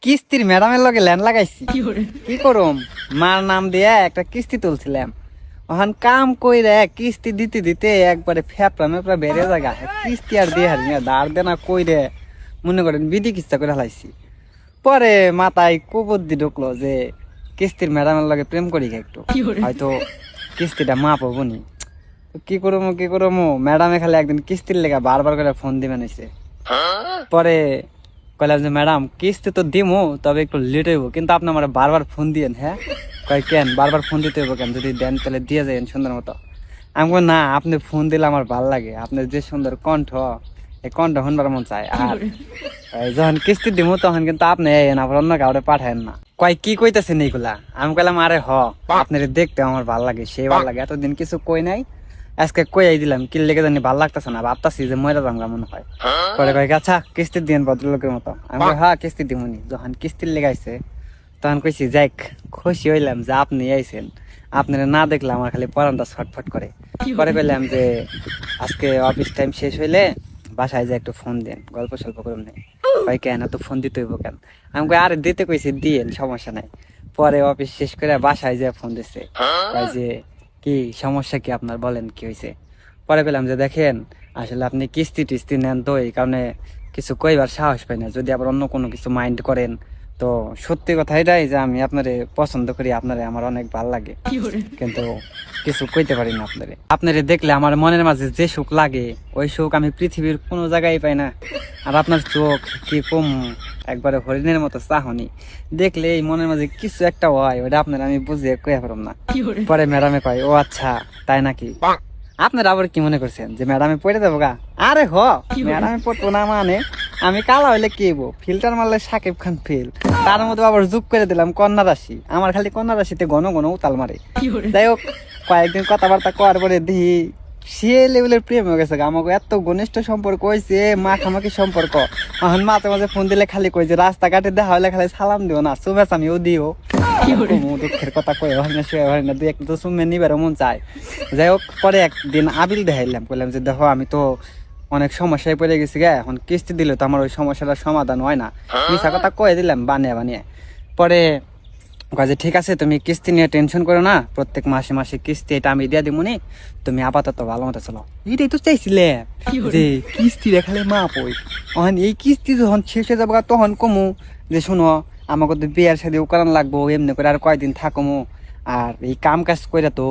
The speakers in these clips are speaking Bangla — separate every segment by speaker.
Speaker 1: কিস্তির ম্যাডামের লগে ল্যান্ড লাগাইছি। কি করুম, মার নাম দিয়ে একটা কিস্তি তুলছিলাম। ওখান কাম কইরে কিস্তি দিতে দিতে একবারে ফেপড়া মেপড়া বেড়ে জায়গা কিস্তি আর দিয়ে হারি না, দাঁড় দেনা কইরে মনে করেন বিধি কিস্তা করে হালাইছি। পরে মাথায় কুবুদ্ধি ঢুকলো যে কিস্তির ম্যাডামের লগে প্রেম করি একটু, হয়তো কিস্তিটা মাপ হবো নি। কি করবো ম্যাডামে খালি একদিন কিস্তির লেগা বারবার করে ফোন দিবেন হইছে। পরে কইলাম যে ম্যাডাম কিস্তি তো দিমু, তবে একটু লেট হইব, কিন্তু আপনি আমার বারবার ফোন দিয়েন। হ্যাঁ কয় কেন বারবার ফোন দিতে হইব কেন, যদি দেন তাহলে দিয়ে যাবেন সুন্দর মতো। আমি কই না, আপনি ফোন দিলে আমার ভাল লাগে, আপনার যে সুন্দর কণ্ঠ, এই কণ্ঠ শুনবার মন চায়। আর যখন কিস্তি দিমু তখন কিন্তু আপনি আবার অন্য কাউরে পাঠায়েন না। কয় কি কইতেছেন এইগুলা? আমি কইলাম আরে আপনার দেখতে আমার ভাল লাগে, সেই ভাল লাগে, এতদিন কিছু কই নাই, আজকে কইয়াই দিলাম। কি লেগে জানি ভাল লাগতেছে না, ভাবতাছি যে ময়রা জামগা মনে হয়। পরে কয় আচ্ছা কিস্তি দিন ভদ্রলোকের মতো। আমি কই হ্যাঁ কিস্তি দিমুনি। যখন কিস্তির লেগাইছে তখন কইছি যাক, খুশি হইলাম যে আপনি আইছেন, আপনারা না দেখলে আমার খালি পরানটা ছটফট করে। পরে কইলাম যে আজকে অফিস টাইম শেষ হইলে বাসায় যে একটু ফোন দেন, গল্প সল্প করুন নেই। কয় কেন তো ফোন দিতে হইব কেন? আমি কই আরে দিতে কইছি দিয়েন, সমস্যা নাই। পরে অফিস শেষ করে বাসায় যে ফোন দিছে, কয় যে কি সমস্যা কি আপনার, বলেন কি হয়েছে। পরে পেলাম যে দেখেন আসলে আপনি কিস্তি টিস্তি নেন তো এই কারণে কিছু কইবার সাহস পাই না, যদি আবার অন্য কোনো কিছু মাইন্ড করেন তো সত্যি কথা এটাই যে আমি আপনারে পছন্দ করি, আপনারে আমার অনেক ভালো লাগে, কিন্তু কিছু কইতে পারি না আপনারে। আপনারে দেখলে আমার মনের মাঝে যে সুখ লাগে ওই সুখ আমি পৃথিবীর কোনো জায়গায় পাই না। আর আপনার চোখ কি কম, একবারে হরিণের মতো চাহনি, দেখলে এই মনের মাঝে কিছু একটা হয়, ওটা আপনার আমি বুঝিয়ে কইয়া পারলাম না। পরে ম্যাডামে কয় ও আচ্ছা তাই নাকি, আপনারা আবার কি মনে করছেন যে ম্যাডামে পড়ে যাবো গা? আরে ম্যাডামে পড়বো না মানে আমি কালা হইলে কি হইব, ফিল্টার মারলে সাকিব খান ফেল, তার মধ্যে আবার যোগ করে দিলাম কন্যা রাশি, আমার খালি কন্যা রাশিতে ঘন ঘন উতাল মারে। যাই হোক কয়েকদিন কথাবার্তা করার পরে দেখি সে লেভেলের প্রেম হয়ে গেছে, আমাকে এত ঘনিষ্ঠ সম্পর্ক হয়েছে, মাখামাখি সম্পর্ক। এখন মাঝে মাঝে ফোন দিলে খালি কই যে রাস্তাঘাটে দেখা হলে খালি সালাম দিও না, শুভেচ্ছা আমিও দিও। দুঃখের কথা কয়ে হয় না, শুয়ে হয় না, দুই একটা তো শুনে নিবার মন চায়। যাই হোক পরে একদিন আবিল দেখাইলাম, বললাম যে দেখো আমি তো অনেক সমস্যায় পড়ে গেছি গে, এখন কিস্তি দিলে তো আমার ওই সমস্যাটার সমাধান হয় না, মিশা কথা কয়ে দিলাম বানিয়ে বানিয়ে। পরে কাজে ঠিক আছে তুমি কিস্তি নিয়ে টেনশন করো না, প্রত্যেক মাসে মাসে কিস্তি এটা আমি দিয়ে দিবনি, তুমি আপাতত ভালো মতো চলো। এটাই তো চাইছিলে যে কিস্তি দেখালে মা পই, এখন এই কিস্তি যখন শেষ হয়ে যাবো তখন কমু যে শুনো আমাকে তো বিয়ার সাথে করান লাগবো, এমনি করে আর কয়দিন থাকমু, আর এই কাম কাজ করে তো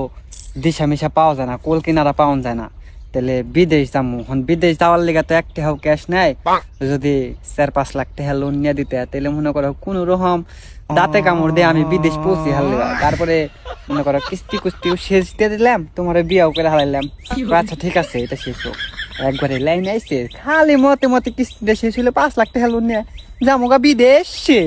Speaker 1: দিশা মিশা পাওয়া যায় না, কোল কিনারা পাওয়া যায় না, তাহলে বিদেশ যাবো। এখন বিদেশ যাওয়ার লেগে তো একটা হাও ক্যাশ নাই, যদি 4-5 লাখ টাকা লোন নিয়ে দিতে তাহলে মনে করো কোন রকম দাঁতে কামড় দিয়ে আমি বিদেশ পৌঁছি হারলে, তারপরে মনে করো কিস্তি কুস্তিও শেষ দিয়ে দিলাম, তোমার বিয়াও করে হারাইলাম। আচ্ছা ঠিক আছে এটা শেষ হোক, একবারে লাইন আইসে খালি মতে মতে কিস্তিটা শেষ হইলো, 5 লাখ টাকা লোন নিয়ে যাবো গা বিদেশে।